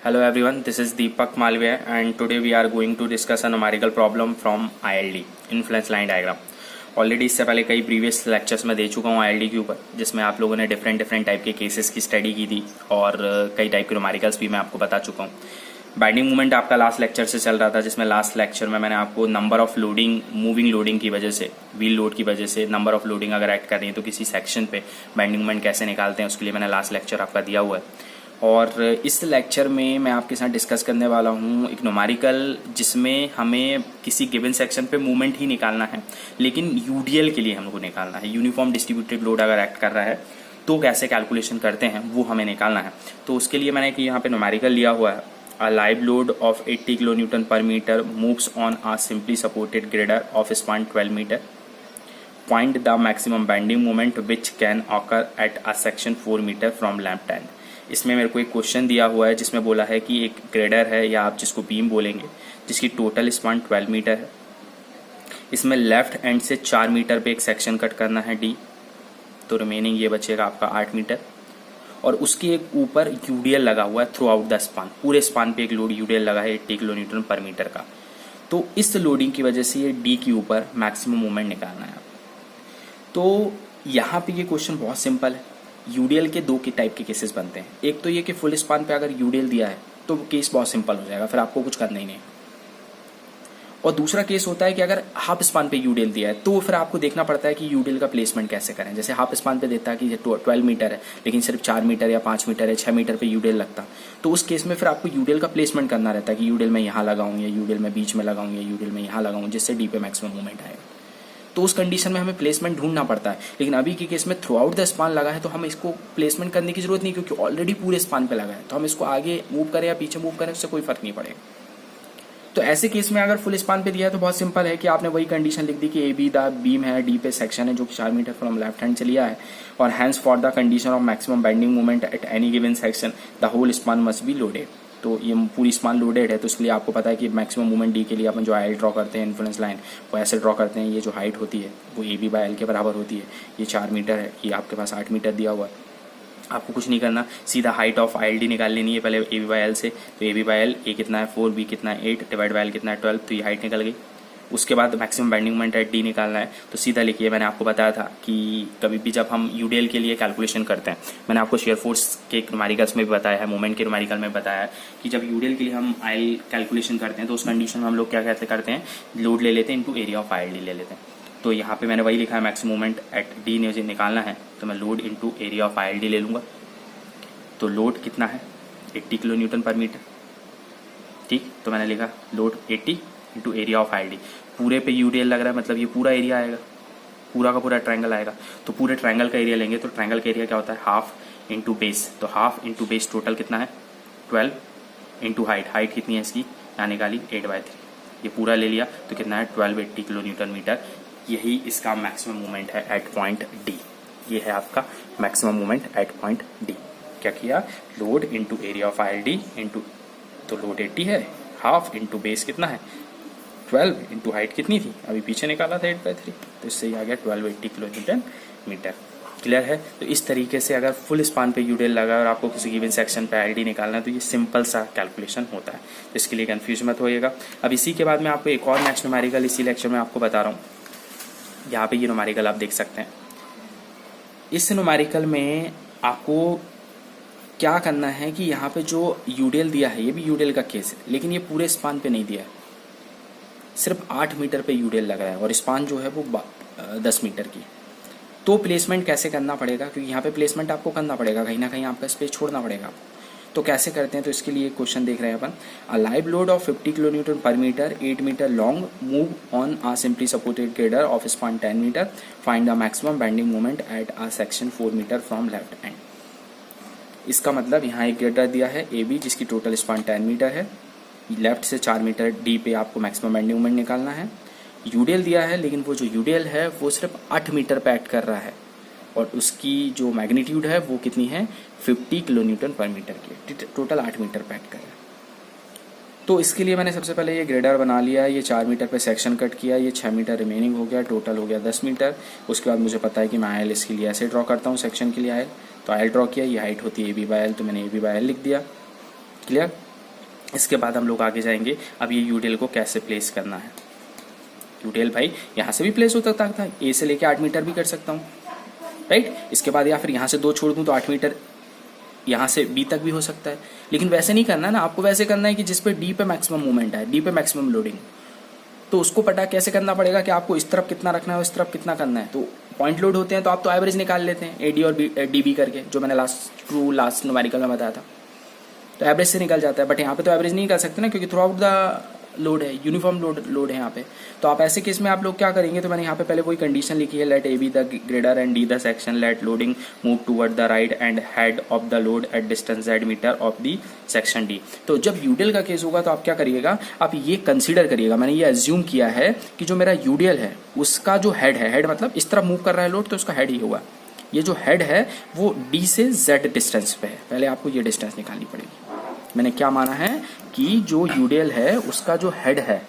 Hello everyone, this is Deepak Malviya and today we are going to discuss a numerical problem from ILD, Influence Line Diagram. Already इससे पहले कई previous lectures में दे चुका हूँ ILD के ऊपर, जिसमें आप लोगों ने डिफरेंट टाइप के केसेस की स्टडी की थी और कई टाइप के न्यूमेरिकल्स भी मैं आपको बता चुका हूँ. बाइंडिंग मूवमेंट आपका लास्ट लेक्चर से चल रहा था, जिसमें लास्ट लेक्चर में मैंने आपको number of loading, moving loading की वजह से, व्हील लोड की वजह से नंबर ऑफ लोडिंग अगर ऐड कर रही है तो किसी सेक्शन पे बाइंडिंग मूवमेंट कैसे निकालते हैं उसके लिए मैंने लास्ट लेक्चर आपका दिया हुआ है. और इस लेक्चर में मैं आपके साथ डिस्कस करने वाला हूँ एक न्यूमेरिकल जिसमें हमें किसी गिवन सेक्शन पे मूवमेंट ही निकालना है, लेकिन यूडीएल के लिए हमको निकालना है. यूनिफॉर्म डिस्ट्रीब्यूटेड लोड अगर एक्ट कर रहा है तो कैसे कैलकुलेशन करते हैं वो हमें निकालना है. तो उसके लिए मैंने यहाँ पे न्यूमेरिकल लिया हुआ है. A live load of 80 kilonewton per meter moves on a simply supported girder of span 12 meter. Find the maximum bending moment which can occur at a section 4 meter from lamp end. इसमें मेरे को एक question दिया हुआ है जिसमें बोला है कि एक ग्रेडर है या आप जिसको बीम बोलेंगे, जिसकी टोटल स्पान 12 मीटर है. इसमें लेफ्ट एंड से 4 मीटर पे एक सेक्शन कट करना है डी, तो रिमेनिंग ये बचेगा आपका 8 मीटर. और उसके एक ऊपर यूडीएल लगा हुआ है थ्रू आउट द स्पान, पूरे स्पान पे एक लोड यूडीएल लगा है 80 किलो न्यूटन पर मीटर का. तो इस लोडिंग की वजह से ये डी के ऊपर मैक्सिमम मूवमेंट निकालना है. तो यहाँ पे ये क्वेश्चन बहुत सिंपल है. यूडीएल के दो टाइप के केसेस बनते हैं. एक तो ये कि फुल स्पान पे अगर यूडीएल दिया है तो केस बहुत सिंपल हो जाएगा, फिर आपको कुछ करना ही नहीं. और दूसरा केस होता है कि अगर हाफ स्पान पे यूडीएल दिया है तो फिर आपको देखना पड़ता है कि यूडीएल का प्लेसमेंट कैसे करें. जैसे हाफ स्पान पे देता है कि 12 मीटर है लेकिन सिर्फ 4 मीटर या 5 मीटर या 6 मीटर पे यूडीएल लगता, तो उस केस में फिर आपको यूडीएल का प्लेसमेंट करना रहता है कि यूडीएल मैं यहाँ लगाऊं या यूडीएल मैं बीच में लगाऊं या यूडीएल मैं यहाँ लगाऊं, जिससे डी पे मैक्सिमम मूवमेंट आएगा. तो उस कंडीशन में हमें प्लेसमेंट ढूंढना पड़ता है. लेकिन अभी के केस में थ्रू आउट द स्पान लगा है तो हम इसको प्लेसमेंट करने की जरूरत नहीं, क्योंकि ऑलरेडी पूरे स्पान पे लगा है. तो हम इसको आगे मूव करें या पीछे मूव करें उससे कोई फर्क नहीं पड़ेगा. तो ऐसे केस में अगर फुल स्पान पे दिया है तो बहुत सिंपल है कि आपने वही कंडीशन लिख दी कि ए बी द बीम है, डी पे सेक्शन है जो कि 4 मीटर फ्रॉम लेफ्ट हैंड से लिया है, और hence for the condition of maximum bending moment at any given section the whole span must be loaded. तो ये पूरी स्पान लोडेड है, तो इसलिए आपको पता है कि मैक्सिमम मूवमेंट डी के लिए अपन जो आई ड्रॉ करते हैं इन्फ्लुएंस लाइन वो ऐसे ड्रॉ करते हैं. ये जो हाइट होती है वो ए बी बाय एल के बराबर होती है. ये 4 मीटर है, ये आपके पास 8 मीटर दिया हुआ है. आपको कुछ नहीं करना, सीधा हाइट ऑफ आई डी निकाल लेनी है पहले ए बी बाय एल से. तो A B by L A कितना है 4, बी कितना है 8, डिवाइड बाय एल कितना है 12, तो ये हाइट निकल गई. उसके बाद maximum bending moment eight D निकालना है. तो सीधा लिखिए, मैंने आपको बताया था कि कभी भी जब हम यूडीएल के लिए कैलकुलेशन करते हैं, मैंने आपको शेयर फोर्स के न्यूमेरिकल्स में भी बताया है, मोमेंट के न्यूमेरिकल में बताया है कि जब यूडीएल के लिए हम आई कैलकुलेशन करते हैं तो उस कंडीशन में हम लोग क्या कहते करते हैं, लोड ले लेते हैं into area of I D ले लेते हैं. तो यहाँ पे मैंने वही लिखा है, मैक्सिमम मोमेंट एट डी निकालना है तो मैं load into area of I D ले लूँगा. तो लोड कितना है 80 किलो न्यूटन पर मीटर. ठीक, तो मैंने लिखा load 80 into area of I D. पूरे पे यूडीएल लग रहा है, मतलब ये पूरा एरिया आएगा, पूरा का पूरा ट्रायंगल आएगा. तो पूरे ट्रायंगल का एरिया लेंगे तो ट्रायंगल का एरिया क्या होता है, हाफ इंटू बेस. तो हाफ इंटू बेस टोटल कितना है 12 इंटू हाइट. हाइट कितनी है इसकी, यहाँ निकाली 8/3. ये पूरा ले लिया तो कितना है 1280 किलो न्यूटन मीटर. यही इसका मैक्सिमम मूवमेंट है एट पॉइंट डी. ये है आपका maximum movement at point D. क्या किया, load into area of I D into, तो लोड 80 है, हाफ इंटू बेस कितना है 12 इंटू हाइट कितनी थी अभी पीछे निकाला था 8/3, तो इससे ही आ गया 1280 किलो न्यूटन मीटर. क्लियर है. तो इस तरीके से अगर फुल स्पान पे यूडीएल लगा और आपको किसी गिवन सेक्शन पे आईडी निकालना है तो ये सिंपल सा कैलकुलेशन होता है. तो इसके लिए कंफ्यूज मत होइएगा. अब इसी के बाद मैं आपको एक और नेक्स्ट न्यूमेरिकल इसी लेक्चर में आपको बता रहा हूँ. यहाँ पे ये न्यूमेरिकल आप देख सकते हैं. इस न्यूमेरिकल में आपको क्या करना है कि यहाँ पे जो यूडीएल दिया है, ये भी यूडीएल का केस है लेकिन ये पूरे स्पान पे नहीं दिया है, सिर्फ 8 मीटर पे यूडीएल लग रहा है और स्पान जो है वो 10 मीटर की. तो प्लेसमेंट कैसे करना पड़ेगा, क्योंकि यहाँ पे प्लेसमेंट आपको करना पड़ेगा, कहीं ना कहीं आपका स्पेस छोड़ना पड़ेगा. तो कैसे करते हैं, तो इसके लिए एक क्वेश्चन देख रहे हैं अपन. A live load of 50 kilo newton per metre 8 metre long move on a simply supported girder of span 10 metre. Find the maximum bending moment at a section 4 metre from left end. इसका मतलब यहाँ एक girder दिया है A B जिसकी total span 10 metre है, left से 4 metre D पे आपको मैक्सिमम बेंडिंग मोमेंट निकालना है. यूडीएल दिया है लेकिन वो जो यूडीएल है वो सिर्फ 8 मीटर पे एक्ट कर रहा है और उसकी जो मैग्नीट्यूड है वो कितनी है 50 किलो न्यूटन पर मीटर की. टोटल 8 मीटर पे एक्ट कर रहा है. तो इसके लिए मैंने सबसे पहले ये ग्रेडर बना लिया, ये 4 मीटर पे सेक्शन कट किया, ये 6 मीटर रिमेनिंग हो गया, टोटल हो गया 10 मीटर. उसके बाद मुझे पता है कि मैं आयल इसके लिए ऐसे ड्रॉ करता हूँ, सेक्शन के लिए आयल. तो आयल ड्रॉ किया, ये हाइट होती है ए बी बाय एल, तो मैंने ए बी बाय एल लिख दिया. क्लियर. इसके बाद हम लोग आगे जाएंगे। अब ये यूडीएल को कैसे प्लेस करना है। यूडीएल भाई यहाँ से भी प्लेस हो सकता था, ए से लेके 8 मीटर भी कर सकता हूँ, राइट। इसके बाद या फिर यहाँ से 2 छोड़ दूँ तो 8 मीटर यहाँ से बी तक भी हो सकता है। लेकिन वैसे नहीं करना ना, आपको वैसे करना है कि जिस पे डी पे मैक्सिमम मूवमेंट है, डी पे मैक्सिमम लोडिंग, तो उसको पता कैसे करना पड़ेगा कि आपको इस तरफ कितना रखना है, इस तरफ कितना करना है। तो पॉइंट लोड होते हैं तो आप तो एवरेज निकाल लेते हैं एडी और डी बी करके, जो मैंने लास्ट न्यूमेरिकल में बताया था, तो एवरेज से निकल जाता है। बट यहाँ पे तो एवरेज नहीं कर सकते ना, क्योंकि थ्रू आउट द लोड है, यूनिफॉर्म लोड है यहाँ पे। तो आप ऐसे केस में आप लोग क्या करेंगे, तो मैंने यहाँ पे पहले कोई कंडीशन लिखी है, let A B the girder and D the section, let loading move toward the right end head of the load at distance Z meter of the section D. तो जब यूडीएल का केस होगा तो आप क्या करिएगा, आप ये कंसीडर करिएगा, मैंने ये एज्यूम किया है कि जो मेरा यूडीएल है उसका जो हेड है, हेड मतलब इस तरफ मूव कर रहा है लोड, तो उसका हेड ही होगा। ये जो हेड है वो डी से जेड डिस्टेंस पे है, पहले आपको ये डिस्टेंस निकालनी पड़ेगी। मैंने क्या माना है कि जो यूडीएल है उसका जो हेड है,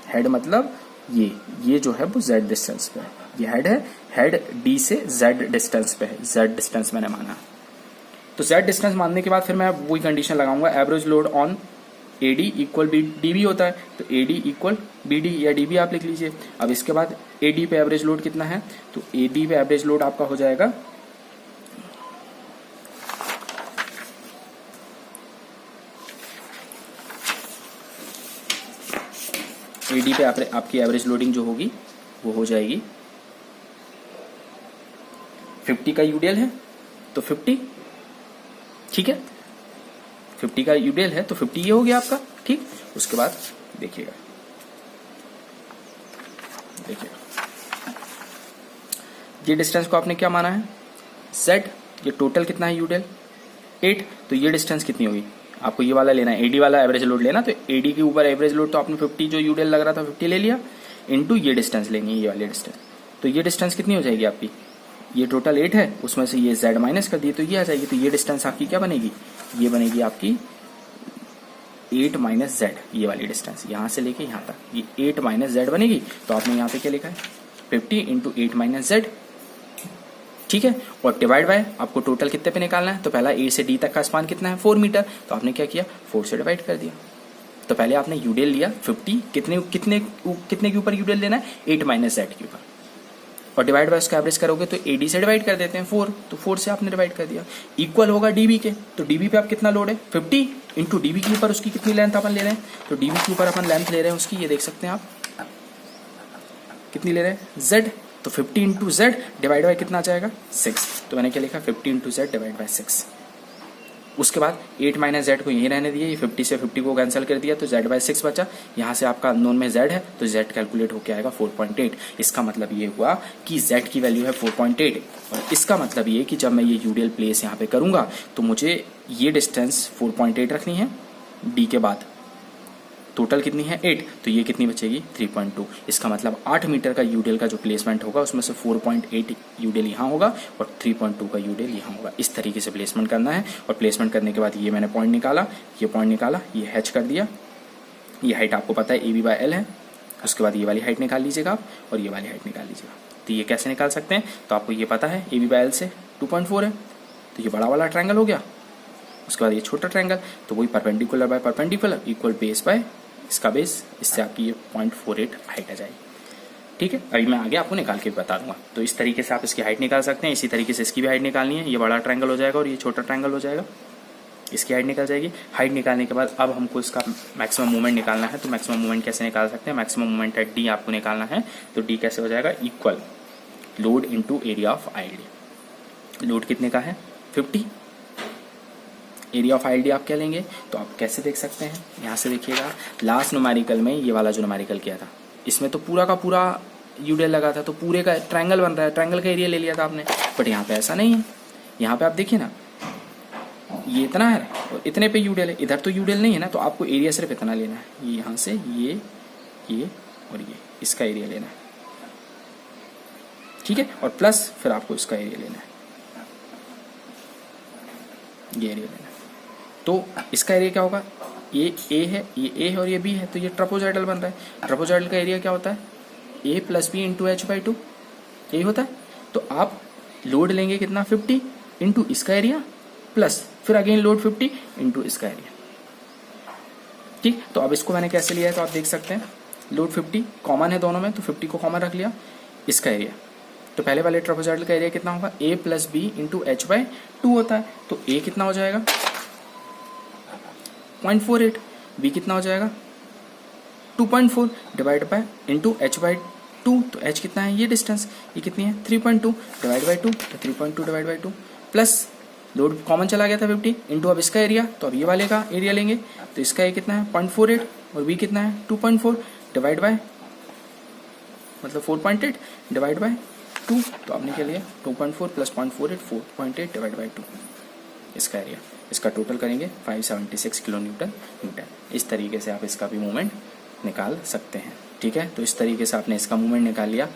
हेड मतलब ये जो है वो जेड डिस्टेंस पे है, ये हेड है, हेड डी से जेड डिस्टेंस पे है, जेड डिस्टेंस मैंने माना। तो जेड डिस्टेंस मानने के बाद फिर मैं वही कंडीशन लगाऊंगा, average load on AD equal DB होता है, तो एडी इक्वल बीडी या डीबी आप लिख लीजिए। अब इसके बाद एडी पे एवरेज लोड कितना है, तो एडी पे एवरेज लोड आपका हो जाएगा एडी पे आपकी एवरेज लोडिंग जो होगी वो हो जाएगी 50 का यूडीएल है तो 50, ठीक है, 50 का यूडीएल है तो 50 ये हो गया आपका, ठीक। उसके बाद देखिएगा ये डिस्टेंस को आपने क्या माना है, जेड। ये टोटल कितना है यूडीएल 8, तो ये डिस्टेंस कितनी होगी, आपको ये वाला लेना है, एडी वाला एवरेज लोड लेना। तो एडी के ऊपर एवरेज लोड तो आपने 50 जो यूडीएल लग रहा था 50 ले लिया, इनटू ये डिस्टेंस लेनी है, ये वाली डिस्टेंस। तो ये डिस्टेंस कितनी हो जाएगी आपकी, ये टोटल 8 है, उसमें से ये जेड माइनस कर दिए तो ये आ जाएगी। तो ये डिस्टेंस आपकी क्या बनेगी, ये बनेगी आपकी 8 माइनस जेड, ये वाली डिस्टेंस यहाँ से लेके यहाँ तक, ये 8 माइनस जेड बनेगी। तो आपने यहाँ पे क्या लिखा है 50 इंटू 8 माइनस जेड, ठीक है। और डिवाइड बाय आपको टोटल कितने पे निकालना है, तो पहला ए से डी तक का स्पान कितना है 4 मीटर, तो आपने क्या किया 4 से डिवाइड कर दिया। तो पहले आपने यूडीएल लिया 50, कितने के ऊपर यूडीएल लेना है 8 माइनस जेड के ऊपर, और डिवाइड बाय उसका एवरेज करोगे तो एडी से डिवाइड कर देते हैं 4, तो 4 से आपने डिवाइड कर दिया। इक्वल होगा डीबी के, तो डीबी पे आप कितना लोड है 50 इंटू डीबी के ऊपर उसकी कितनी लेंथ अपन ले रहे हैं, तो डीबी के ऊपर अपन लेंथ ले रहे हैं उसकी, ये देख सकते हैं आप कितनी ले रहे हैं जेड, तो 50 इंटू जेड डिवाइड बाय कितना आ जाएगा 6। तो मैंने क्या लिखा 50 इंटू जेड डिवाइड बाय 6। उसके बाद 8 माइनस जेड को यहीं रहने दिए, ये 50 से 50 को कैंसिल कर दिया तो जेड बाय 6 बचा। यहाँ से आपका अननोन में जेड है तो जेड कैलकुलेट होकर आएगा 4.8। इसका मतलब ये हुआ कि जेड की वैल्यू है 4.8, और इसका मतलब ये कि जब मैं ये यूडीएल प्लेस यहाँ पे करूंगा तो मुझे ये डिस्टेंस 4.8 रखनी है, डी के बाद टोटल कितनी है 8, तो ये कितनी बचेगी 3.2। इसका मतलब 8 मीटर का यूडीएल का जो प्लेसमेंट होगा उसमें से 4.8 यूडीएल यहाँ होगा और 3.2 का यूडीएल यहाँ होगा। इस तरीके से प्लेसमेंट करना है, और प्लेसमेंट करने के बाद ये मैंने पॉइंट निकाला, ये हैच कर दिया। ये हाइट आपको पता है AB बाय L है। उसके बाद ये वाली हाइट निकाल लीजिएगा आप, और ये वाली हाइट निकाल लीजिएगा। तो ये कैसे निकाल सकते हैं, तो आपको ये पता है AB बाय L से 2.4 है, तो ये बड़ा वाला ट्रायंगल हो गया। उसके बाद ये छोटा ट्रायंगल, तो वही perpendicular by perpendicular equal base by इसका बेस, इससे आपकी ये 0.48 हाइट आ जाएगी, ठीक है। अभी मैं आगे आपको निकाल के बता दूंगा। तो इस तरीके से आप इसकी हाइट निकाल सकते हैं। इसी तरीके से इसकी भी हाइट निकालनी है, ये बड़ा ट्रायंगल हो जाएगा और ये छोटा ट्रायंगल हो जाएगा, इसकी हाइट निकल जाएगी। हाइट निकालने के बाद अब हमको इसका मैक्सिमम मूवमेंट निकालना है। तो मैक्सिमम मूवमेंट कैसे निकाल सकते हैं, मैक्सिमम मूवमेंट एट डी आपको निकालना है। तो डी कैसे हो जाएगा, equal load into area of ILD. Load कितने का है 50, एरिया ऑफ आईएलडी आप क्या लेंगे, तो आप कैसे देख सकते हैं, यहाँ से देखिएगा। लास्ट न्यूमेरिकल में ये वाला जो न्यूमेरिकल किया था इसमें तो पूरा का पूरा यूडीएल लगा था, तो पूरे का ट्रायंगल बन रहा है, ट्रायंगल का एरिया ले लिया था आपने। बट यहाँ पे ऐसा नहीं है, यहाँ पे आप देखिए ना, ये इतना है और इतने पे यूडीएल है, इधर तो यूडीएल नहीं है ना, तो आपको एरिया सिर्फ इतना लेना है, ये यहाँ से ये और ये इसका एरिया लेना है, ठीक है। और प्लस फिर आपको इसका एरिया लेना है, ये एरिया लेना है। तो इसका एरिया क्या होगा, ये ए है, ये ए है और ये बी है, तो ये ट्रापेजॉइडल बन रहा है। ट्रापेजॉइडल का एरिया क्या होता है, A plus B into H by 2, यही होता है। तो आप लोड लेंगे कितना 50 इंटू इसका एरिया प्लस फिर अगेन लोड 50 इंटू इसका एरिया, ठीक, तो अब इसको मैंने कैसे लिया है तो आप देख सकते हैं, लोड 50 कॉमन है दोनों में, तो 50 को कॉमन रख लिया। इसका एरिया, तो पहले वाले ट्रापेजॉइडल का एरिया कितना होगा, a plus B into H by 2 होता है, तो a कितना हो जाएगा 0.48, b कितना हो जाएगा 2.4 divide by into H by 2, तो h कितना है, ये डिस्टेंस ये कितनी है 3.2 डिवाइड बाई 2, तो 3.2 divide by 2 plus load common चला गया था 50 इंटू अब इसका एरिया, तो अब ये वाले का एरिया लेंगे, तो इसका ये कितना है 0.48 और b कितना है 2.4 डिवाइड बाय मतलब 4.8 डिवाइड बाय 2, तो आपने क्या लिया 2.4 प्लस 0.48 4.8 डिवाइड बाई 2 इसका एरिया। इसका टोटल करेंगे 576 किलो न्यूटन। इस तरीके से आप इसका भी मूवमेंट निकाल सकते हैं। ठीक है, तो इस तरीके से आपने इसका मूवमेंट निकाल लिया।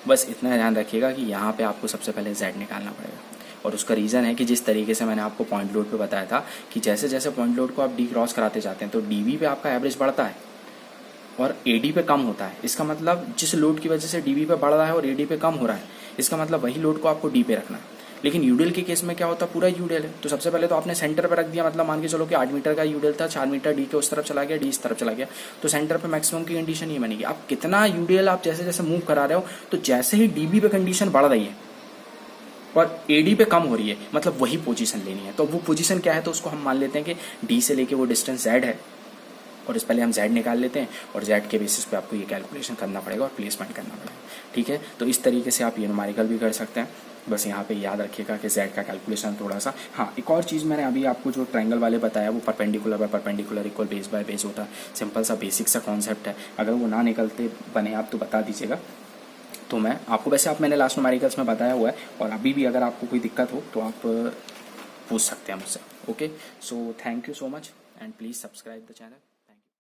बस इतना ध्यान रखिएगा कि यहाँ पे आपको सबसे पहले Z निकालना पड़ेगा, और उसका रीज़न है कि जिस तरीके से मैंने आपको पॉइंट लोड पे बताया था कि जैसे जैसे पॉइंट लोड को आप डी क्रॉस कराते जाते हैं तो डीवी पे आपका एवरेज बढ़ता है और एडी पे कम होता है। इसका मतलब जिस लोड की वजह से डीवी पे बढ़ रहा है और एडी पे कम हो रहा है, इसका मतलब वही लोड को आपको डी पे रखना है। लेकिन यूडेल के केस में क्या होता है, पूरा यूडेल है, तो सबसे पहले तो आपने सेंटर पे रख दिया, मतलब मान के चलो कि 8 मीटर का यूडेल था, 4 मीटर डी के उस तरफ चला गया, डी इस तरफ चला गया, तो सेंटर पे मैक्सिमम की कंडीशन ये बनेगी। आप कितना यूडेल आप जैसे जैसे मूव करा रहे हो, तो जैसे ही डीबी पे कंडीशन बढ़ रही है और एडी पे कम हो रही है, मतलब वही पोजीशन लेनी है। तो वो पोजीशन क्या है, तो उसको हम मान लेते हैं कि डी से लेके वो डिस्टेंस Z है, और इस पहले हम Z निकाल लेते हैं और Z के बेसिस पे आपको ये कैलकुलेशन करना पड़ेगा और प्लेसमेंट करना पड़ेगा। ठीक है, तो इस तरीके से आप ये न्यूमेरिकल भी कर सकते हैं। बस यहाँ पे याद रखिएगा कि Z का कैलकुलेशन थोड़ा सा, हाँ एक और चीज़ मैंने अभी आपको जो ट्रायंगल वाले बताया वो perpendicular by perpendicular equal base by base होता है। सिंपल सा बेसिक सा कॉन्सेप्ट है, अगर वो ना निकलते बने आप तो बता दीजिएगा। तो मैं आपको वैसे आप मैंने लास्ट न्यूमेरिकल्स में बताया हुआ है, और अभी भी अगर आपको कोई दिक्कत हो तो आप पूछ सकते हैं मुझसे। Okay, so thank you so much and please subscribe the channel.